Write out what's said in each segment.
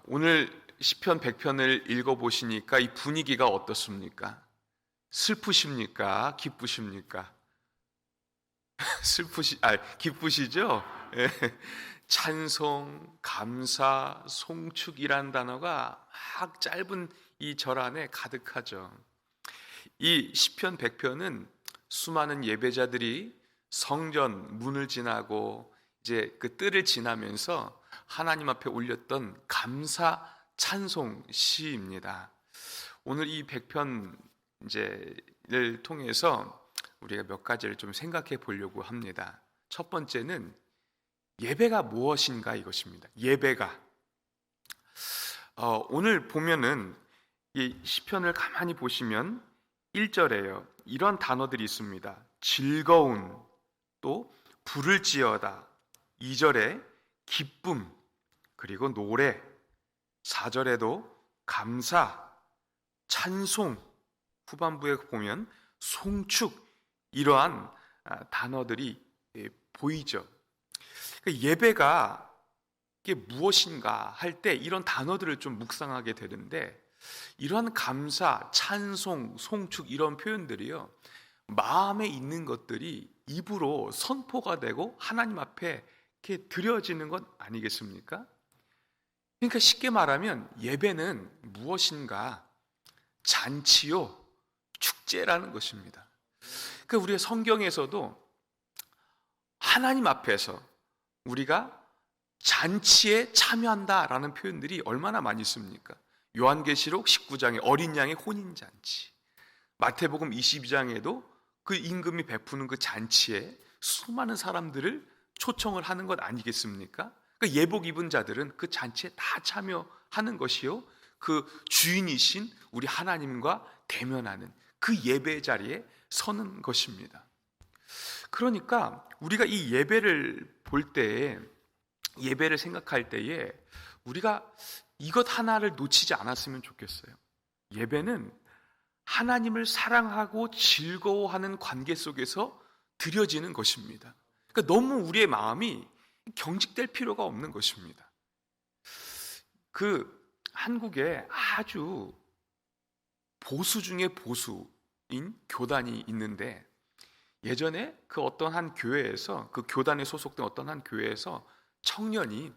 오늘 시편 100편을 읽어보시니까 이 분위기가 어떻습니까? 슬프십니까? 기쁘십니까? 기쁘시죠? 예. 찬송, 감사, 송축이란 단어가 막 짧은 이 절 안에 가득하죠. 이 시편 100편은 수많은 예배자들이 성전 문을 지나고 이제 그 뜰을 지나면서 하나님 앞에 올렸던 감사 찬송 시입니다. 오늘 이 100편 를 통해서 우리가 몇 가지를 좀 생각해 보려고 합니다. 첫 번째는 예배가 무엇인가 이것입니다. 예배가 오늘 보면은 이 시편을 가만히 보시면 1절에요. 이런 단어들이 있습니다. 즐거운, 또 부를지어다. 2절에 기쁨, 그리고 노래. 4절에도 감사, 찬송, 후반부에 보면 송축, 이러한 단어들이 보이죠. 예배가 이게 무엇인가 할 때 이런 단어들을 좀 묵상하게 되는데, 이러한 감사, 찬송, 송축 이런 표현들이요, 마음에 있는 것들이 입으로 선포가 되고 하나님 앞에 이렇게 드려지는 것 아니겠습니까? 그러니까 쉽게 말하면 예배는 무엇인가? 잔치요, 축제라는 것입니다. 그러니까 우리가 성경에서도 하나님 앞에서 우리가 잔치에 참여한다라는 표현들이 얼마나 많이 있습니까? 요한계시록 19장에 어린 양의 혼인잔치, 마태복음 22장에도 그 임금이 베푸는 그 잔치에 수많은 사람들을 초청을 하는 것 아니겠습니까? 그 예복 입은 자들은 그 잔치에 다 참여하는 것이요, 그 주인이신 우리 하나님과 대면하는 그 예배 자리에 서는 것입니다. 그러니까 우리가 이 예배를 볼 때에, 예배를 생각할 때에 우리가 이것 하나를 놓치지 않았으면 좋겠어요. 예배는 하나님을 사랑하고 즐거워하는 관계 속에서 드려지는 것입니다. 그러니까 너무 우리의 마음이 경직될 필요가 없는 것입니다. 그 한국에 아주 보수 중에 보수인 교단이 있는데, 예전에 그 어떤 한 교회에서, 그 교단에 소속된 어떤 한 교회에서 청년이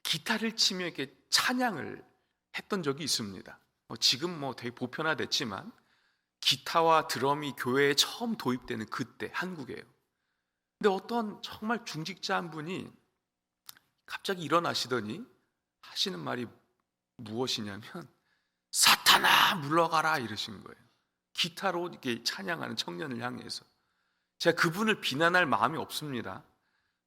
기타를 치며 이렇게 찬양을 했던 적이 있습니다. 지금 되게 보편화됐지만 기타와 드럼이 교회에 처음 도입되는 그때 한국이에요. 근데 어떤 정말 중직자 한 분이 갑자기 일어나시더니 하시는 말이 무엇이냐면, 사탄아 물러가라 이러신 거예요. 기타로 이렇게 찬양하는 청년을 향해서. 제가 그분을 비난할 마음이 없습니다.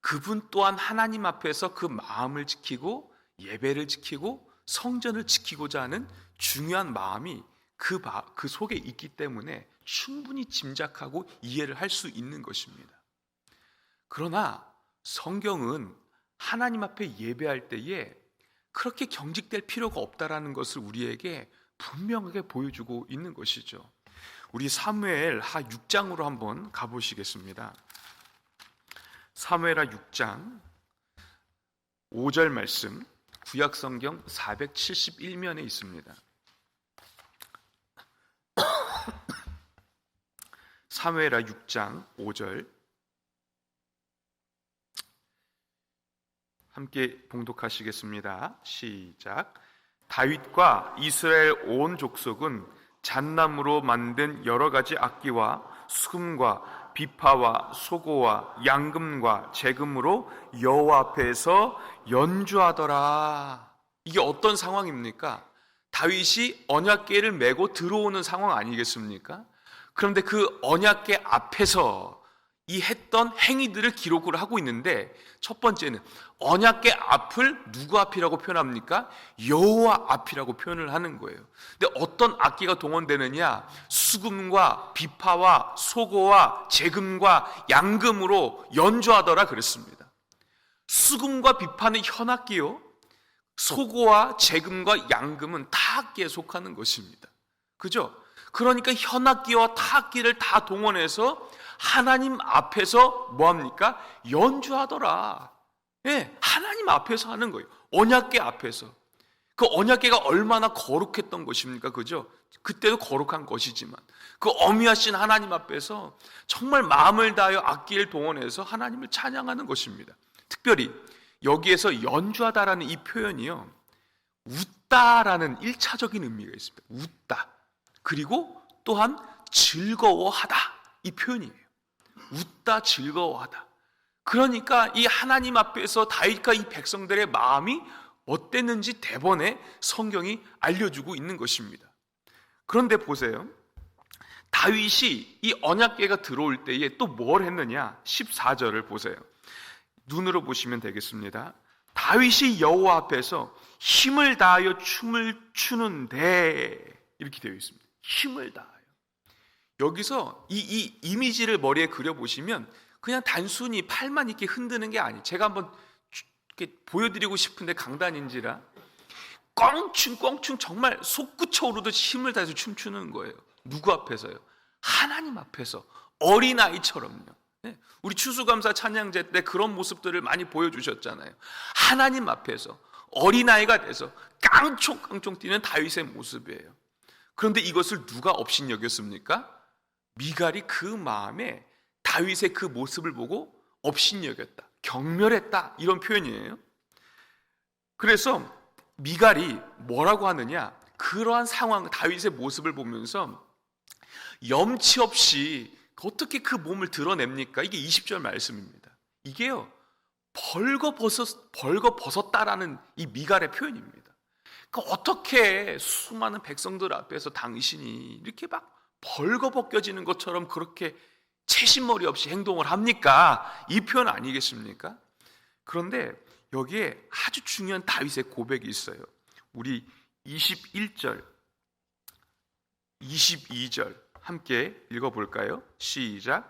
그분 또한 하나님 앞에서 그 마음을 지키고 예배를 지키고 성전을 지키고자 하는 중요한 마음이 그 속에 있기 때문에 충분히 짐작하고 이해를 할 수 있는 것입니다. 그러나 성경은 하나님 앞에 예배할 때에 그렇게 경직될 필요가 없다라는 것을 우리에게 분명하게 보여주고 있는 것이죠. 우리 사무엘하 6장으로 한번 가보시겠습니다. 사무엘하 6장 5절 말씀, 구약성경 471면에 있습니다. 사무엘하 6장 5절 함께 봉독하시겠습니다. 시작. 다윗과 이스라엘 온 족속은 잣나무로 만든 여러 가지 악기와 수금과 비파와 소고와 양금과 재금으로 여호와 앞에서 연주하더라. 이게 어떤 상황입니까? 다윗이 언약궤를 메고 들어오는 상황 아니겠습니까? 그런데 그 언약궤 앞에서 이 했던 행위들을 기록을 하고 있는데, 첫 번째는 언약궤 앞을 누구 앞이라고 표현합니까? 여호와 앞이라고 표현을 하는 거예요. 근데 어떤 악기가 동원되느냐? 수금과 비파와 소고와 재금과 양금으로 연주하더라 그랬습니다. 수금과 비파는 현악기요, 소고와 재금과 양금은 타악기에 속하는 것입니다. 그죠? 그러니까 현악기와 타악기를 다 동원해서 하나님 앞에서 뭐합니까? 연주하더라. 예, 하나님 앞에서 하는 거예요. 언약궤 앞에서. 그 언약궤가 얼마나 거룩했던 것입니까? 그죠? 그때도 거룩한 것이지만 그 어미하신 하나님 앞에서 정말 마음을 다하여 악기를 동원해서 하나님을 찬양하는 것입니다. 특별히 여기에서 연주하다라는 이 표현이요, 웃다라는 1차적인 의미가 있습니다. 웃다. 그리고 또한 즐거워하다, 이 표현이에요. 웃다, 즐거워하다. 그러니까 이 하나님 앞에서 다윗과 이 백성들의 마음이 어땠는지 대번에 성경이 알려주고 있는 것입니다. 그런데 보세요, 다윗이 이 언약궤가 들어올 때에 또 뭘 했느냐? 14절을 보세요. 눈으로 보시면 되겠습니다. 다윗이 여호와 앞에서 힘을 다하여 춤을 추는데, 이렇게 되어 있습니다. 힘을 다하여. 여기서 이 이미지를 머리에 그려보시면 그냥 단순히 팔만 이렇게 흔드는 게 아니에요. 제가 한번 이렇게 보여드리고 싶은데 강단인지라 껑충 정말 솟구쳐 오르듯이 힘을 다해서 춤추는 거예요. 누구 앞에서요? 하나님 앞에서, 어린아이처럼요. 우리 추수감사 찬양제 때 그런 모습들을 많이 보여주셨잖아요. 하나님 앞에서 어린아이가 돼서 깡총깡총 뛰는 다윗의 모습이에요. 그런데 이것을 누가 업신여겼습니까? 미갈이 그 마음에 다윗의 그 모습을 보고 업신여겼다, 경멸했다, 이런 표현이에요. 그래서 미갈이 뭐라고 하느냐, 그러한 상황, 다윗의 모습을 보면서 염치 없이 어떻게 그 몸을 드러냅니까? 이게 20절 말씀입니다. 이게요, 벌거벗었다라는 이 미갈의 표현입니다. 그러니까 어떻게 수많은 백성들 앞에서 당신이 이렇게 막 벌거벗겨지는 것처럼 그렇게 채신머리 없이 행동을 합니까? 이 표현 아니겠습니까? 그런데 여기에 아주 중요한 다윗의 고백이 있어요. 우리 21절, 22절 함께 읽어볼까요? 시작.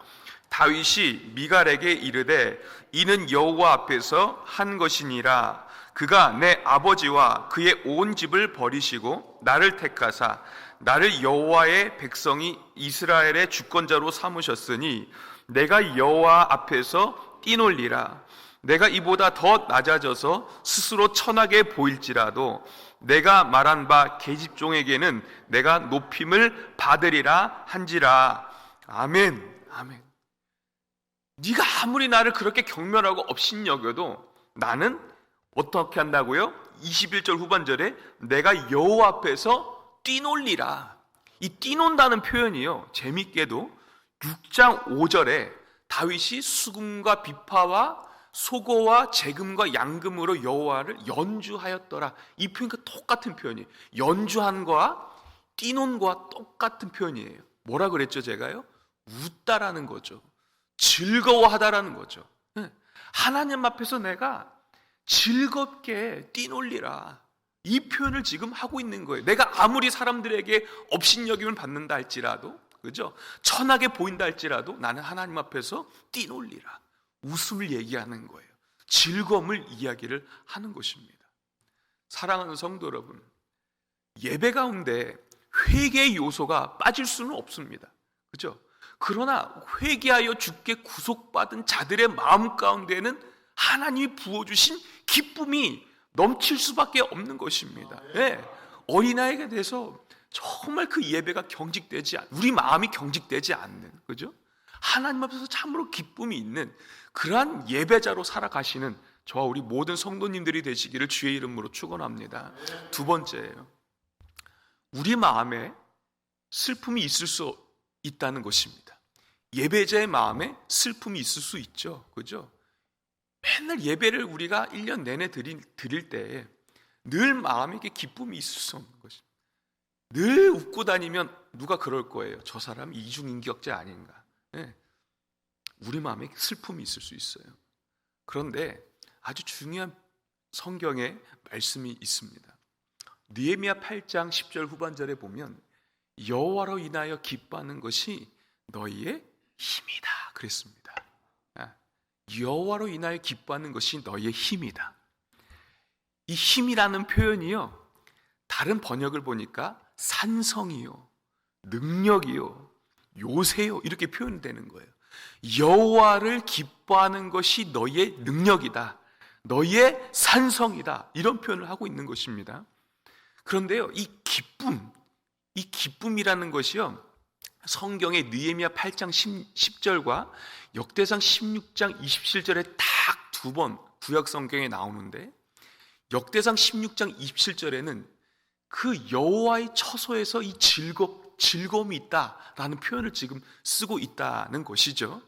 다윗이 미갈에게 이르되 이는 여호와 앞에서 한 것이니라. 그가 내 아버지와 그의 온 집을 버리시고 나를 택하사 나를 여호와의 백성이 이스라엘의 주권자로 삼으셨으니 내가 여호와 앞에서 뛰놀리라. 내가 이보다 더 낮아져서 스스로 천하게 보일지라도 내가 말한 바 계집종에게는 내가 높임을 받으리라 한지라. 아멘. 아멘. 네가 아무리 나를 그렇게 경멸하고 업신여겨도 나는 어떻게 한다고요? 21절 후반절에 내가 여호와 앞에서 뛰놀리라. 이 뛰논다는 표현이요, 재밌게도 6장 5절에 다윗이 수금과 비파와 소고와 재금과 양금으로 여호와를 연주하였더라, 이 표현과 똑같은 표현이에요. 연주한 거와 뛰논 거와 똑같은 표현이에요. 뭐라 그랬죠? 제가요? 웃다라는 거죠. 즐거워하다라는 거죠. 하나님 앞에서 내가 즐겁게 뛰놀리라, 이 표현을 지금 하고 있는 거예요. 내가 아무리 사람들에게 업신여김을 받는다 할지라도, 그죠? 천하게 보인다 할지라도 나는 하나님 앞에서 뛰놀리라, 웃음을 얘기하는 거예요. 즐거움을 이야기를 하는 것입니다. 사랑하는 성도 여러분, 예배 가운데 회개의 요소가 빠질 수는 없습니다. 그죠? 그러나 회개하여 주께 구속받은 자들의 마음 가운데는 하나님이 부어주신 기쁨이 넘칠 수밖에 없는 것입니다. 네. 어린아이가 돼서 정말 그 예배가 경직되지 않는, 우리 마음이 경직되지 않는, 그죠? 하나님 앞에서 참으로 기쁨이 있는 그러한 예배자로 살아가시는 저와 우리 모든 성도님들이 되시기를 주의 이름으로 축원합니다. 두 번째예요, 우리 마음에 슬픔이 있을 수 있다는 것입니다. 예배자의 마음에 슬픔이 있을 수 있죠, 그죠? 맨날 예배를 우리가 1년 내내 드릴 때 늘 마음에 기쁨이 있을 수 없는 것입니다. 늘 웃고 다니면 누가 그럴 거예요? 저 사람 이중인격자 아닌가? 네. 우리 마음에 슬픔이 있을 수 있어요. 그런데 아주 중요한 성경의 말씀이 있습니다. 느헤미야 8장 10절 후반절에 보면 여호와로 인하여 기뻐하는 것이 너희의 힘이다 그랬습니다. 여호와로 인하여 기뻐하는 것이 너희의 힘이다. 이 힘이라는 표현이요, 다른 번역을 보니까 산성이요, 능력이요, 요새요, 이렇게 표현되는 거예요. 여호와를 기뻐하는 것이 너희의 능력이다. 너희의 산성이다. 이런 표현을 하고 있는 것입니다. 그런데요, 이 기쁨이라는 것이요, 성경의 느헤미야 8장 10절과 역대상 16장 27절에 딱 두 번 구약 성경에 나오는데, 역대상 16장 27절에는 그 여호와의 처소에서 이 즐거움이 있다라는 표현을 지금 쓰고 있다는 것이죠.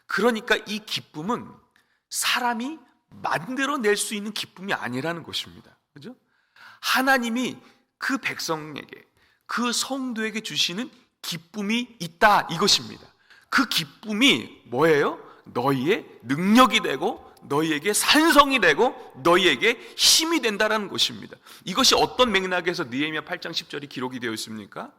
그러니까 이 기쁨은 사람이 만들어낼 수 있는 기쁨이 아니라는 것입니다. 그죠? 하나님이 그 백성에게, 그 성도에게 주시는 기쁨이 있다, 이것입니다. 그 기쁨이 뭐예요? 너희의 능력이 되고 너희에게 산성이 되고 너희에게 힘이 된다라는 것입니다. 이것이 어떤 맥락에서 느헤미야 8장 10절이 기록이 되어 있습니까?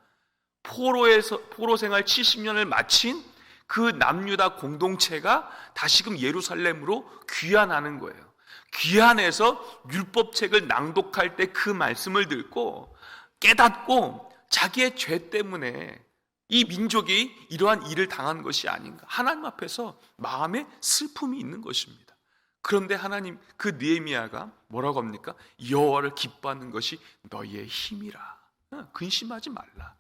포로 생활 70년을 마친 그 남유다 공동체가 다시금 예루살렘으로 귀환하는 거예요. 귀환해서 율법책을 낭독할 때 그 말씀을 듣고 깨닫고 자기의 죄 때문에 이 민족이 이러한 일을 당한 것이 아닌가, 하나님 앞에서 마음에 슬픔이 있는 것입니다. 그런데 하나님, 그 느헤미야가 뭐라고 합니까? 여호와를 기뻐하는 것이 너희의 힘이라. 근심하지 말라.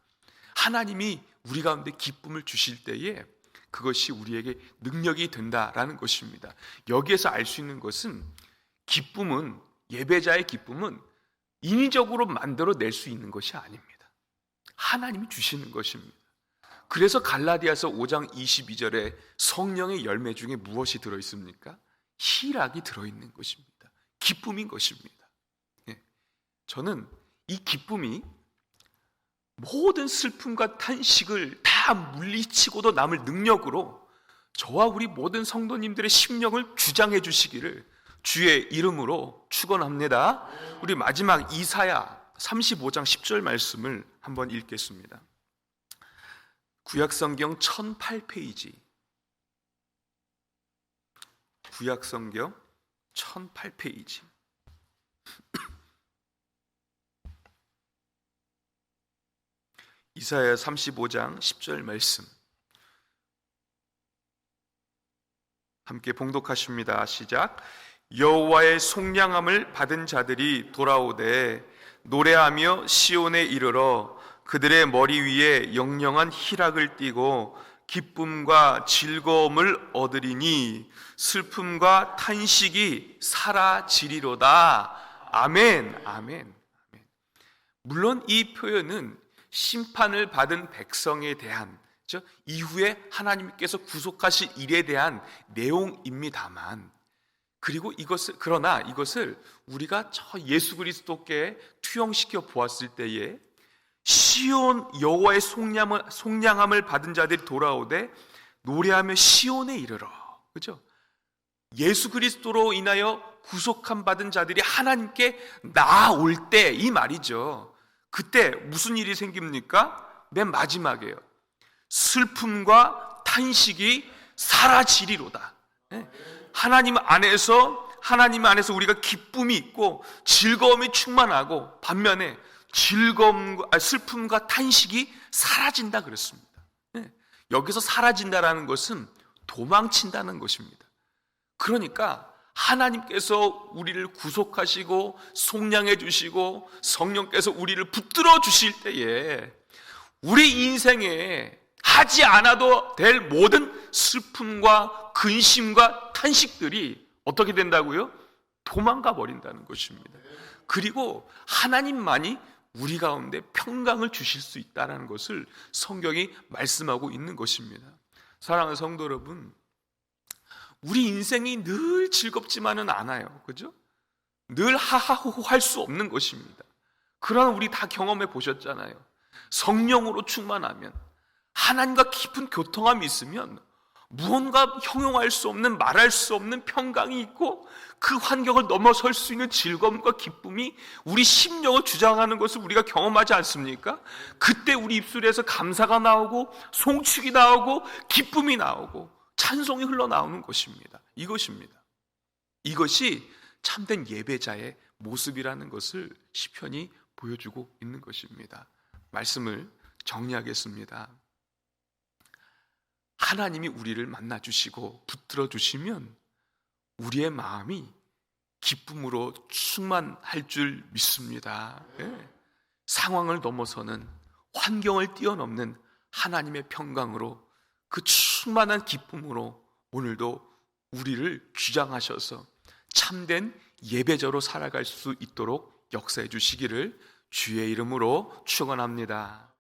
하나님이 우리 가운데 기쁨을 주실 때에 그것이 우리에게 능력이 된다라는 것입니다. 여기에서 알 수 있는 것은, 기쁨은, 예배자의 기쁨은 인위적으로 만들어낼 수 있는 것이 아닙니다. 하나님이 주시는 것입니다. 그래서 갈라디아서 5장 22절에 성령의 열매 중에 무엇이 들어있습니까? 희락이 들어있는 것입니다. 기쁨인 것입니다. 저는 이 기쁨이 모든 슬픔과 탄식을 다 물리치고도 남을 능력으로 저와 우리 모든 성도님들의 심령을 주장해 주시기를 주의 이름으로 축원합니다. 우리 마지막 이사야 35장 10절 말씀을 한번 읽겠습니다. 구약성경 1008페이지, 구약성경 1008페이지. 이사야 35장 10절 말씀 함께 봉독하십니다. 시작. 여호와의 속량함을 받은 자들이 돌아오되 노래하며 시온에 이르러 그들의 머리 위에 영영한 희락을 띠고 기쁨과 즐거움을 얻으리니 슬픔과 탄식이 사라지리로다. 아멘, 아멘, 아멘. 물론 이 표현은 심판을 받은 백성에 대한, 이후에 하나님께서 구속하실 일에 대한 내용입니다만, 그러나 이것을 우리가 저 예수 그리스도께 투영시켜 보았을 때에 시온, 여호와의 속량함을 받은 자들이 돌아오되 노래하며 시온에 이르러, 그죠? 예수 그리스도로 인하여 구속함 받은 자들이 하나님께 나아올 때, 이 말이죠. 그때 무슨 일이 생깁니까? 맨 마지막이에요. 슬픔과 탄식이 사라지리로다. 하나님 안에서 우리가 기쁨이 있고 즐거움이 충만하고, 반면에 슬픔과 탄식이 사라진다 그랬습니다. 여기서 사라진다라는 것은 도망친다는 것입니다. 그러니까 하나님께서 우리를 구속하시고 속량해 주시고 성령께서 우리를 붙들어 주실 때에 우리 인생에 하지 않아도 될 모든 슬픔과 근심과 탄식들이 어떻게 된다고요? 도망가 버린다는 것입니다. 그리고 하나님만이 우리 가운데 평강을 주실 수 있다는 것을 성경이 말씀하고 있는 것입니다. 사랑하는 성도 여러분, 우리 인생이 늘 즐겁지만은 않아요. 그죠? 늘 하하호호 할 수 없는 것입니다. 그러나 우리 다 경험해 보셨잖아요. 성령으로 충만하면, 하나님과 깊은 교통함이 있으면 무언가 형용할 수 없는, 말할 수 없는 평강이 있고 그 환경을 넘어설 수 있는 즐거움과 기쁨이 우리 심령을 주장하는 것을 우리가 경험하지 않습니까? 그때 우리 입술에서 감사가 나오고 송축이 나오고 기쁨이 나오고 찬송이 흘러나오는 것입니다. 이것입니다. 이것이 참된 예배자의 모습이라는 것을 시편이 보여주고 있는 것입니다. 말씀을 정리하겠습니다. 하나님이 우리를 만나주시고 붙들어 주시면 우리의 마음이 기쁨으로 충만할 줄 믿습니다. 예. 상황을 넘어서는, 환경을 뛰어넘는 하나님의 평강으로, 그 충만한 기쁨으로 오늘도 우리를 귀장하셔서 참된 예배자로 살아갈 수 있도록 역사해 주시기를 주의 이름으로 축원합니다.